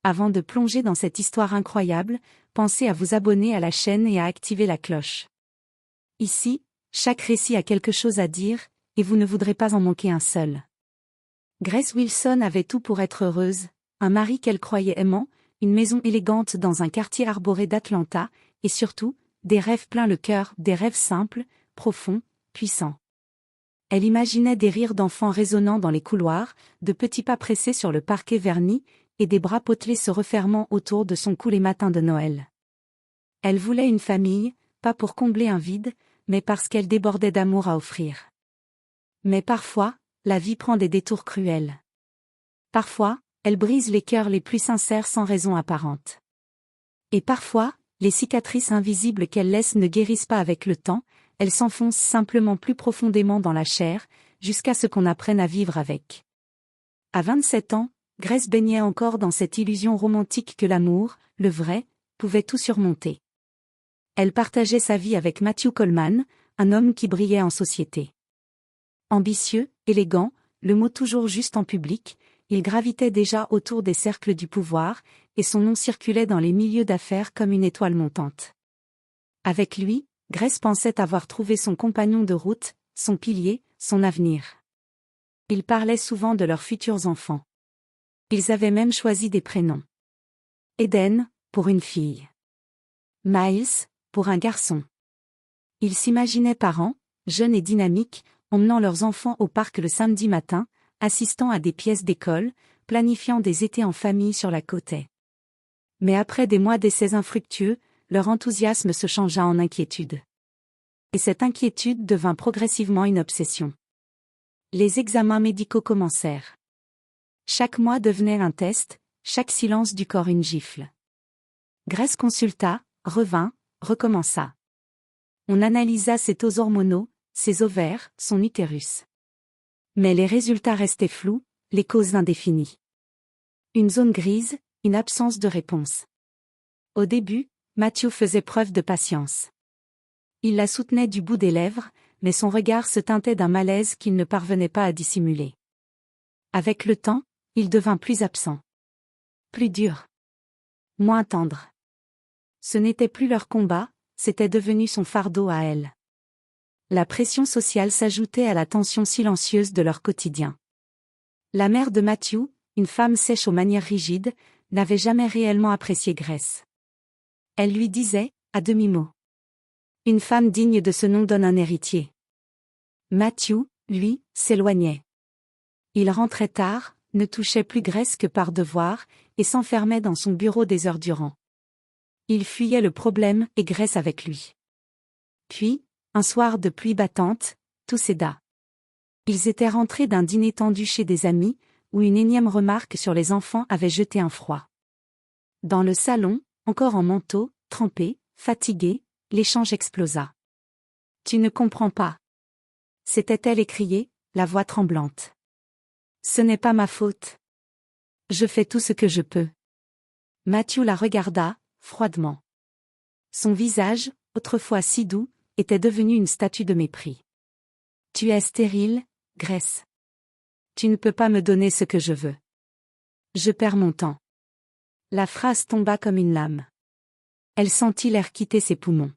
Avant de plonger dans cette histoire incroyable, pensez à vous abonner à la chaîne et à activer la cloche. Ici, chaque récit a quelque chose à dire, et vous ne voudrez pas en manquer un seul. Grace Wilson avait tout pour être heureuse, un mari qu'elle croyait aimant, une maison élégante dans un quartier arboré d'Atlanta, et surtout, des rêves plein le cœur, des rêves simples, profonds, puissants. Elle imaginait des rires d'enfants résonnant dans les couloirs, de petits pas pressés sur le parquet verni, et des bras potelés se refermant autour de son cou les matins de Noël. Elle voulait une famille, pas pour combler un vide, mais parce qu'elle débordait d'amour à offrir. Mais parfois, la vie prend des détours cruels. Parfois, elle brise les cœurs les plus sincères sans raison apparente. Et parfois, les cicatrices invisibles qu'elle laisse ne guérissent pas avec le temps, elles s'enfoncent simplement plus profondément dans la chair, jusqu'à ce qu'on apprenne à vivre avec. À 27 ans, Grace baignait encore dans cette illusion romantique que l'amour, le vrai, pouvait tout surmonter. Elle partageait sa vie avec Matthew Coleman, un homme qui brillait en société. Ambitieux, élégant, le mot toujours juste en public, il gravitait déjà autour des cercles du pouvoir, et son nom circulait dans les milieux d'affaires comme une étoile montante. Avec lui, Grace pensait avoir trouvé son compagnon de route, son pilier, son avenir. Ils parlaient souvent de leurs futurs enfants. Ils avaient même choisi des prénoms. Eden, pour une fille. Miles, pour un garçon. Ils s'imaginaient parents, jeunes et dynamiques, emmenant leurs enfants au parc le samedi matin, assistant à des pièces d'école, planifiant des étés en famille sur la côte est. Mais après des mois d'essais infructueux, leur enthousiasme se changea en inquiétude. Et cette inquiétude devint progressivement une obsession. Les examens médicaux commencèrent. Chaque mois devenait un test, chaque silence du corps une gifle. Grace consulta, revint, recommença. On analysa ses taux hormonaux, ses ovaires, son utérus. Mais les résultats restaient flous, les causes indéfinies. Une zone grise, une absence de réponse. Au début, Matthew faisait preuve de patience. Il la soutenait du bout des lèvres, mais son regard se teintait d'un malaise qu'il ne parvenait pas à dissimuler. Avec le temps, il devint plus absent. Plus dur. Moins tendre. Ce n'était plus leur combat, c'était devenu son fardeau à elle. La pression sociale s'ajoutait à la tension silencieuse de leur quotidien. La mère de Matthew, une femme sèche aux manières rigides, n'avait jamais réellement apprécié Grace. Elle lui disait, à demi-mot. Une femme digne de ce nom donne un héritier. Matthew, lui, s'éloignait. Il rentrait tard, ne touchait plus Grace que par devoir, et s'enfermait dans son bureau des heures durant. Il fuyait le problème et Grace avec lui. Puis, un soir de pluie battante, tout céda. Ils étaient rentrés d'un dîner tendu chez des amis, où une énième remarque sur les enfants avait jeté un froid. Dans le salon, encore en manteau, trempé, fatigué, l'échange explosa. « Tu ne comprends pas. » S'était-elle écriée, la voix tremblante. « Ce n'est pas ma faute. Je fais tout ce que je peux. » Matthew la regarda, froidement. Son visage, autrefois si doux, était devenu une statue de mépris. « Tu es stérile, Grace. Tu ne peux pas me donner ce que je veux. Je perds mon temps. » La phrase tomba comme une lame. Elle sentit l'air quitter ses poumons.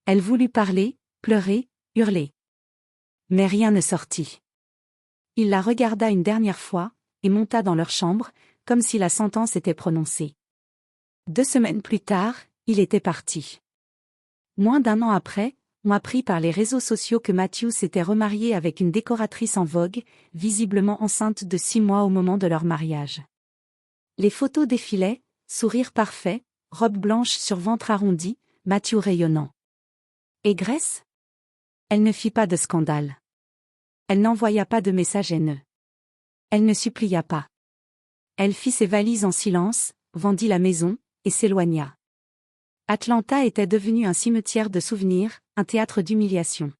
Elle voulut parler, pleurer, hurler. Mais rien ne sortit. Il la regarda une dernière fois, et monta dans leur chambre, comme si la sentence était prononcée. 2 semaines plus tard, il était parti. Moins d'1 an après, on apprit par les réseaux sociaux que Matthew s'était remarié avec une décoratrice en vogue, visiblement enceinte de 6 mois au moment de leur mariage. Les photos défilaient, sourire parfait, robe blanche sur ventre arrondi, Matthew rayonnant. Et Grace ? Elle ne fit pas de scandale. Elle n'envoya pas de messages haineux. Elle ne supplia pas. Elle fit ses valises en silence, vendit la maison, et s'éloigna. Atlanta était devenu un cimetière de souvenirs, un théâtre d'humiliation.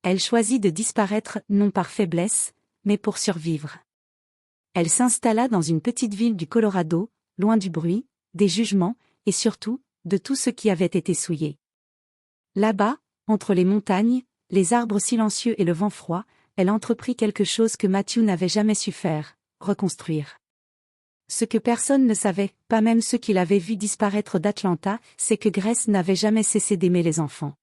Elle choisit de disparaître non par faiblesse, mais pour survivre. Elle s'installa dans une petite ville du Colorado, loin du bruit, des jugements, et surtout, de tout ce qui avait été souillé. Là-bas, entre les montagnes, les arbres silencieux et le vent froid, elle entreprit quelque chose que Matthew n'avait jamais su faire, reconstruire. Ce que personne ne savait, pas même ceux qui l'avaient vu disparaître d'Atlanta, c'est que Grace n'avait jamais cessé d'aimer les enfants.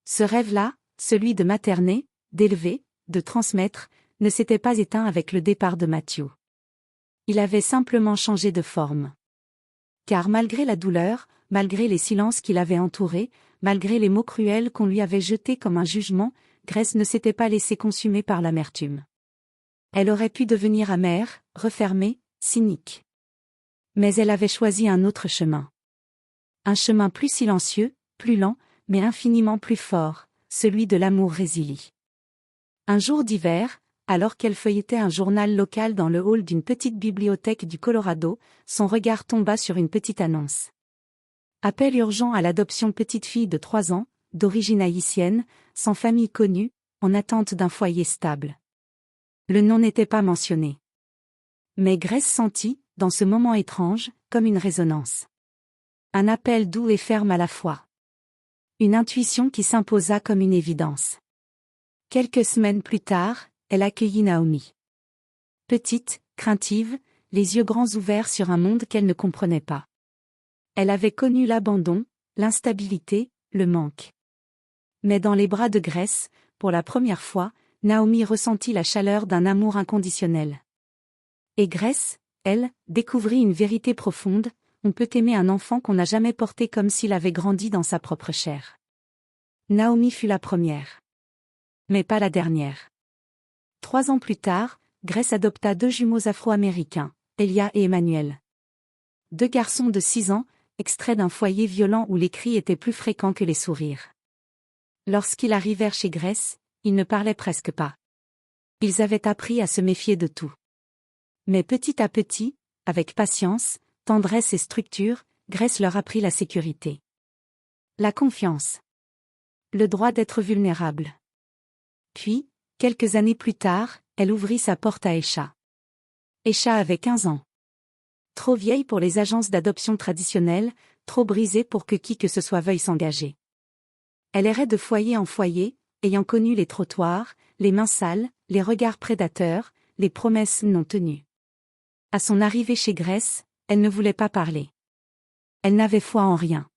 Ce rêve-là, celui de materner, d'élever, de transmettre, ne s'était pas éteint avec le départ de Matthew. Il avait simplement changé de forme. Car malgré la douleur, malgré les silences qui l'avaient entouré, malgré les mots cruels qu'on lui avait jetés comme un jugement, Grace ne s'était pas laissée consumer par l'amertume. Elle aurait pu devenir amère, refermée, cynique. Mais elle avait choisi un autre chemin. Un chemin plus silencieux, plus lent, mais infiniment plus fort, celui de l'amour résili. Un jour d'hiver, alors qu'elle feuilletait un journal local dans le hall d'une petite bibliothèque du Colorado, son regard tomba sur une petite annonce. Appel urgent à l'adoption petite fille de 3 ans, d'origine haïtienne, sans famille connue, en attente d'un foyer stable. Le nom n'était pas mentionné. Mais Grace sentit, dans ce moment étrange, comme une résonance. Un appel doux et ferme à la fois. Une intuition qui s'imposa comme une évidence. Quelques semaines plus tard, elle accueillit Naomi. Petite, craintive, les yeux grands ouverts sur un monde qu'elle ne comprenait pas. Elle avait connu l'abandon, l'instabilité, le manque. Mais dans les bras de Grace, pour la première fois, Naomi ressentit la chaleur d'un amour inconditionnel. Et Grace, elle, découvrit une vérité profonde: on peut aimer un enfant qu'on n'a jamais porté comme s'il avait grandi dans sa propre chair. Naomi fut la première. Mais pas la dernière. 3 ans plus tard, Grace adopta 2 jumeaux afro-américains, Elia et Emmanuel. 2 garçons de 6 ans, extraits d'un foyer violent où les cris étaient plus fréquents que les sourires. Lorsqu'ils arrivèrent chez Grace, ils ne parlaient presque pas. Ils avaient appris à se méfier de tout. Mais petit à petit, avec patience, tendresse et structure, Grace leur apprit la sécurité. La confiance. Le droit d'être vulnérable. Puis, quelques années plus tard, elle ouvrit sa porte à Esha. Esha avait 15 ans. Trop vieille pour les agences d'adoption traditionnelles, trop brisée pour que qui que ce soit veuille s'engager. Elle errait de foyer en foyer, ayant connu les trottoirs, les mains sales, les regards prédateurs, les promesses non tenues. À son arrivée chez Grace, elle ne voulait pas parler. Elle n'avait foi en rien.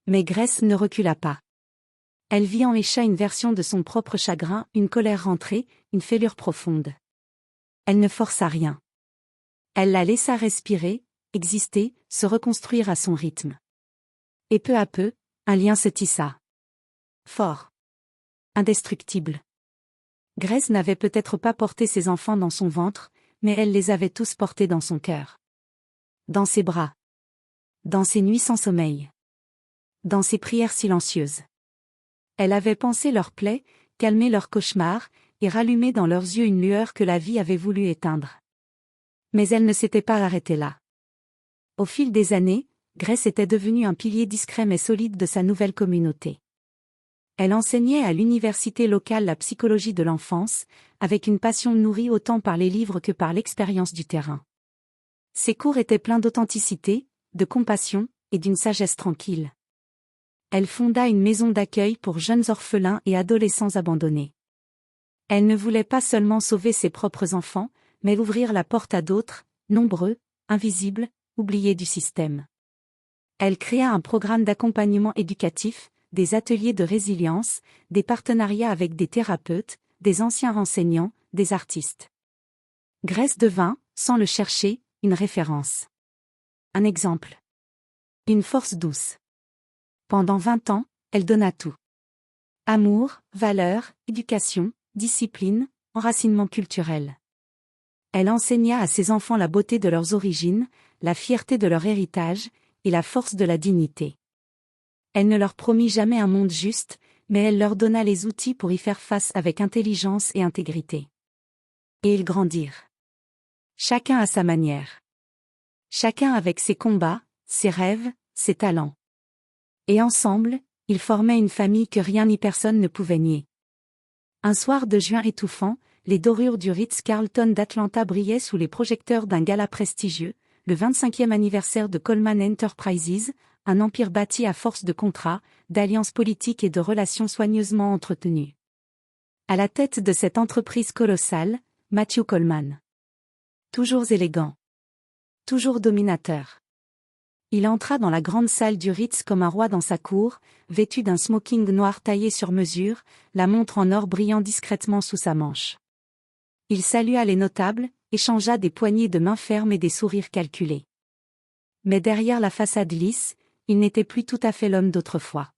Mais Grace ne recula pas. Elle vit en Esha une version de son propre chagrin, une colère rentrée, une fêlure profonde. Elle ne força rien. Elle la laissa respirer, exister, se reconstruire à son rythme. Et peu à peu, un lien se tissa. Fort. Indestructible. Grace n'avait peut-être pas porté ses enfants dans son ventre, mais elle les avait tous portés dans son cœur. Dans ses bras. Dans ses nuits sans sommeil. Dans ses prières silencieuses. Elle avait pansé leurs plaies, calmé leurs cauchemars, et rallumé dans leurs yeux une lueur que la vie avait voulu éteindre. Mais elle ne s'était pas arrêtée là. Au fil des années, Grace était devenue un pilier discret mais solide de sa nouvelle communauté. Elle enseignait à l'université locale la psychologie de l'enfance, avec une passion nourrie autant par les livres que par l'expérience du terrain. Ses cours étaient pleins d'authenticité, de compassion, et d'une sagesse tranquille. Elle fonda une maison d'accueil pour jeunes orphelins et adolescents abandonnés. Elle ne voulait pas seulement sauver ses propres enfants, mais ouvrir la porte à d'autres, nombreux, invisibles, oubliés du système. Elle créa un programme d'accompagnement éducatif, des ateliers de résilience, des partenariats avec des thérapeutes, des anciens enseignants, des artistes. Grace devint, sans le chercher, une référence. Un exemple. Une force douce. Pendant 20 ans, elle donna tout. Amour, valeurs, éducation, discipline, enracinement culturel. Elle enseigna à ses enfants la beauté de leurs origines, la fierté de leur héritage, et la force de la dignité. Elle ne leur promit jamais un monde juste, mais elle leur donna les outils pour y faire face avec intelligence et intégrité. Et ils grandirent. Chacun à sa manière. Chacun avec ses combats, ses rêves, ses talents. Et ensemble, ils formaient une famille que rien ni personne ne pouvait nier. Un soir de juin étouffant, les dorures du Ritz-Carlton d'Atlanta brillaient sous les projecteurs d'un gala prestigieux, le 25e anniversaire de Coleman Enterprises, un empire bâti à force de contrats, d'alliances politiques et de relations soigneusement entretenues. À la tête de cette entreprise colossale, Matthew Coleman. Toujours élégant. toujours dominateur. Il entra dans la grande salle du Ritz comme un roi dans sa cour, vêtu d'un smoking noir taillé sur mesure, la montre en or brillant discrètement sous sa manche. Il salua les notables, échangea des poignées de main fermes et des sourires calculés. Mais derrière la façade lisse, il n'était plus tout à fait l'homme d'autrefois.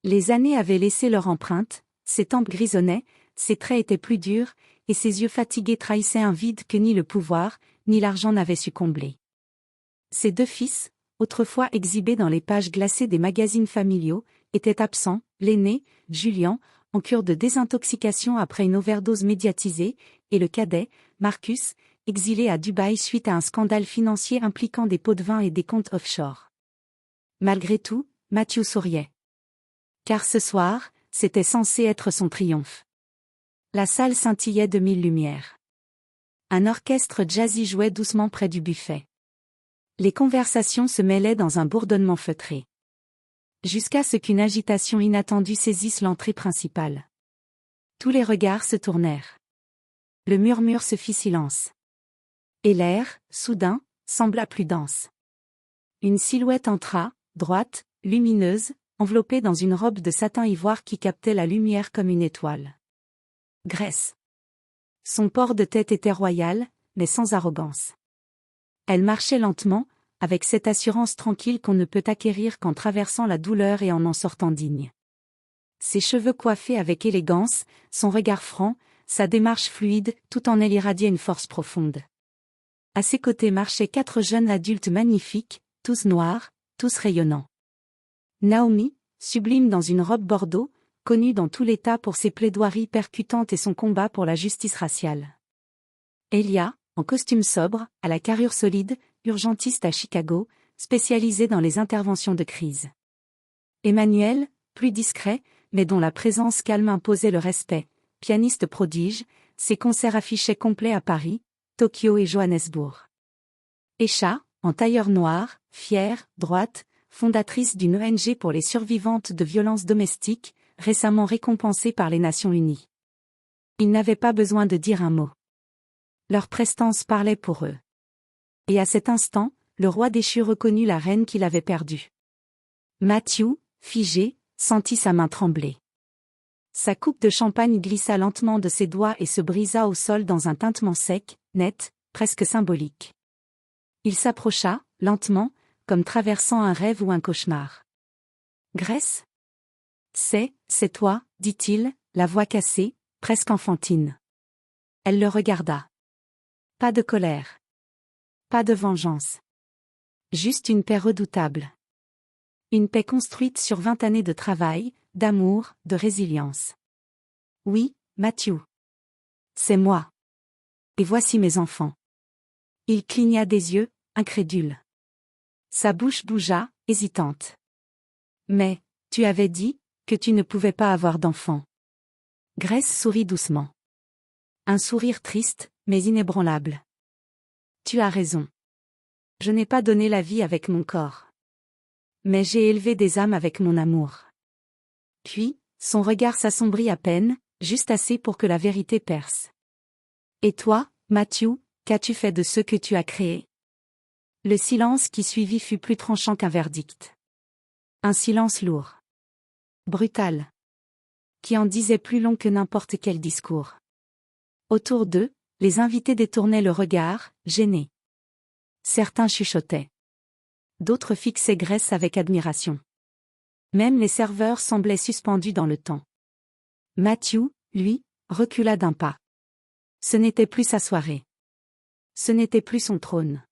Les années avaient laissé leur empreinte, ses tempes grisonnaient, ses traits étaient plus durs, et ses yeux fatigués trahissaient un vide que ni le pouvoir, ni l'argent n'avaient su combler. Ses 2 fils, autrefois exhibés dans les pages glacées des magazines familiaux, étaient absents, l'aîné, Julian, en cure de désintoxication après une overdose médiatisée, et le cadet, Marcus, exilé à Dubaï suite à un scandale financier impliquant des pots de vin et des comptes offshore. Malgré tout, Matthew souriait. Car ce soir, c'était censé être son triomphe. La salle scintillait de 1000 lumières. Un orchestre jazzy jouait doucement près du buffet. Les conversations se mêlaient dans un bourdonnement feutré. Jusqu'à ce qu'une agitation inattendue saisisse l'entrée principale. Tous les regards se tournèrent. Le murmure se fit silence. Et l'air, soudain, sembla plus dense. Une silhouette entra, droite, lumineuse, enveloppée dans une robe de satin ivoire qui captait la lumière comme une étoile. Grace. Son port de tête était royal, mais sans arrogance. Elle marchait lentement, avec cette assurance tranquille qu'on ne peut acquérir qu'en traversant la douleur et en sortant digne. Ses cheveux coiffés avec élégance, son regard franc, sa démarche fluide, tout en elle irradiait une force profonde. À ses côtés marchaient 4 jeunes adultes magnifiques, tous noirs, tous rayonnants. Naomi, sublime dans une robe bordeaux, connue dans tout l'État pour ses plaidoiries percutantes et son combat pour la justice raciale. Elia, en costume sobre, à la carrure solide, urgentiste à Chicago, spécialisée dans les interventions de crise. Emmanuel, plus discret, mais dont la présence calme imposait le respect, pianiste prodige, ses concerts affichaient complets à Paris, Tokyo et Johannesburg. Esha, en tailleur noir, fière, droite, fondatrice d'une ONG pour les survivantes de violences domestiques, récemment récompensée par les Nations Unies. Ils n'avaient pas besoin de dire un mot. Leur prestance parlait pour eux. Et à cet instant, le roi déchu reconnut la reine qu'il avait perdue. Matthew, figé, sentit sa main trembler. Sa coupe de champagne glissa lentement de ses doigts et se brisa au sol dans un tintement sec, net, presque symbolique. Il s'approcha, lentement, comme traversant un rêve ou un cauchemar. Grace ? C'est toi, dit-il, la voix cassée, presque enfantine. Elle le regarda. Pas de colère. Pas de vengeance. Juste une paix redoutable. Une paix construite sur 20 années de travail, d'amour, de résilience. Oui, Matthew. C'est moi. Et voici mes enfants. Il cligna des yeux, incrédule. Sa bouche bougea, hésitante. Mais, tu avais dit que tu ne pouvais pas avoir d'enfants. Grace sourit doucement. Un sourire triste, mais inébranlable. Tu as raison. Je n'ai pas donné la vie avec mon corps. Mais j'ai élevé des âmes avec mon amour. Puis, son regard s'assombrit à peine, juste assez pour que la vérité perce. Et toi, Matthew, qu'as-tu fait de ceux que tu as créés ? Le silence qui suivit fut plus tranchant qu'un verdict. Un silence lourd. Brutal. Qui en disait plus long que n'importe quel discours. Autour d'eux, les invités détournaient le regard, gênés. Certains chuchotaient. D'autres fixaient Grace avec admiration. Même les serveurs semblaient suspendus dans le temps. Matthew, lui, recula d'un pas. Ce n'était plus sa soirée. Ce n'était plus son trône.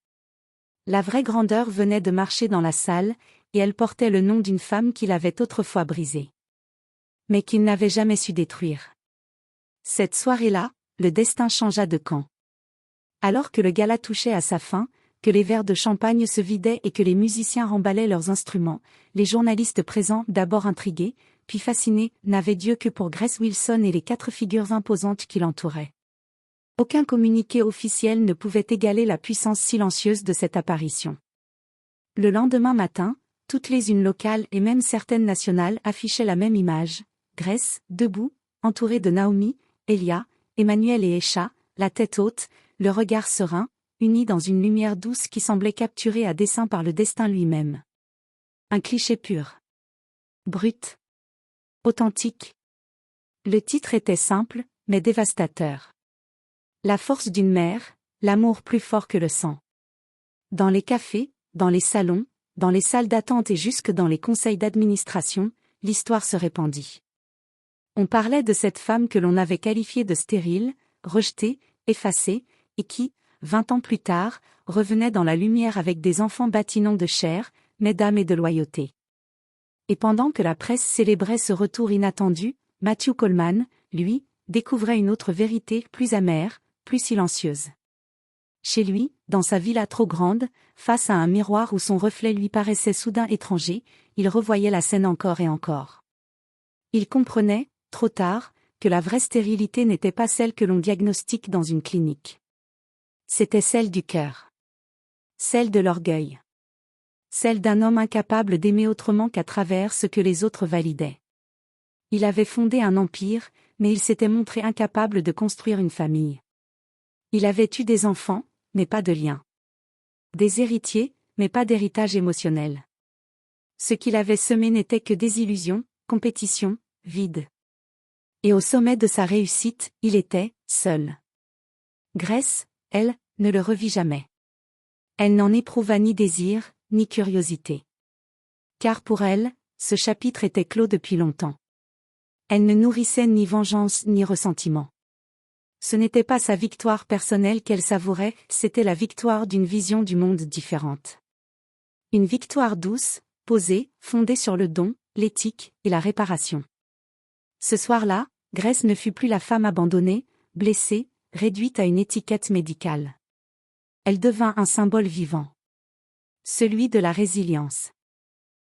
La vraie grandeur venait de marcher dans la salle, et elle portait le nom d'une femme qu'il avait autrefois brisée. Mais qu'il n'avait jamais su détruire. Cette soirée-là, le destin changea de camp. Alors que le gala touchait à sa fin, que les verres de champagne se vidaient et que les musiciens remballaient leurs instruments, les journalistes présents, d'abord intrigués, puis fascinés, n'avaient Dieu que pour Grace Wilson et les 4 figures imposantes qui l'entouraient. Aucun communiqué officiel ne pouvait égaler la puissance silencieuse de cette apparition. Le lendemain matin, toutes les unes locales et même certaines nationales affichaient la même image, Grace, debout, entourée de Naomi, Elia, Emmanuel et Esha, la tête haute, le regard serein, unis dans une lumière douce qui semblait capturée à dessein par le destin lui-même. Un cliché pur. Brut. Authentique. Le titre était simple, mais dévastateur. La force d'une mère, l'amour plus fort que le sang. Dans les cafés, dans les salons, dans les salles d'attente et jusque dans les conseils d'administration, l'histoire se répandit. On parlait de cette femme que l'on avait qualifiée de stérile, rejetée, effacée, et qui, 20 ans plus tard, revenait dans la lumière avec des enfants bâtissant de chair, mais d'âme et de loyauté. Et pendant que la presse célébrait ce retour inattendu, Matthew Coleman, lui, découvrait une autre vérité plus amère, plus silencieuse. Chez lui, dans sa villa trop grande, face à un miroir où son reflet lui paraissait soudain étranger, il revoyait la scène encore et encore. Il comprenait, trop tard, que la vraie stérilité n'était pas celle que l'on diagnostique dans une clinique. C'était celle du cœur. Celle de l'orgueil. Celle d'un homme incapable d'aimer autrement qu'à travers ce que les autres validaient. Il avait fondé un empire, mais il s'était montré incapable de construire une famille. Il avait eu des enfants, mais pas de liens. Des héritiers, mais pas d'héritage émotionnel. Ce qu'il avait semé n'était que désillusion, compétition, vide. Et au sommet de sa réussite, il était seul. Grace, elle, ne le revit jamais. Elle n'en éprouva ni désir, ni curiosité. Car pour elle, ce chapitre était clos depuis longtemps. Elle ne nourrissait ni vengeance ni ressentiment. Ce n'était pas sa victoire personnelle qu'elle savourait, c'était la victoire d'une vision du monde différente. Une victoire douce, posée, fondée sur le don, l'éthique et la réparation. Ce soir-là, Grace ne fut plus la femme abandonnée, blessée, réduite à une étiquette médicale. Elle devint un symbole vivant. Celui de la résilience.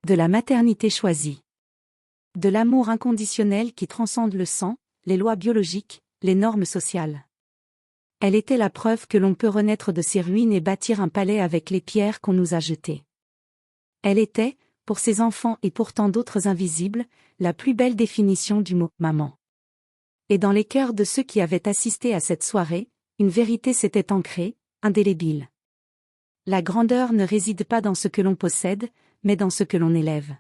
De la maternité choisie. De l'amour inconditionnel qui transcende le sang, les lois biologiques, les normes sociales. Elle était la preuve que l'on peut renaître de ses ruines et bâtir un palais avec les pierres qu'on nous a jetées. Elle était, pour ses enfants et pour tant d'autres invisibles, la plus belle définition du mot « maman ». Et dans les cœurs de ceux qui avaient assisté à cette soirée, une vérité s'était ancrée, indélébile. La grandeur ne réside pas dans ce que l'on possède, mais dans ce que l'on élève.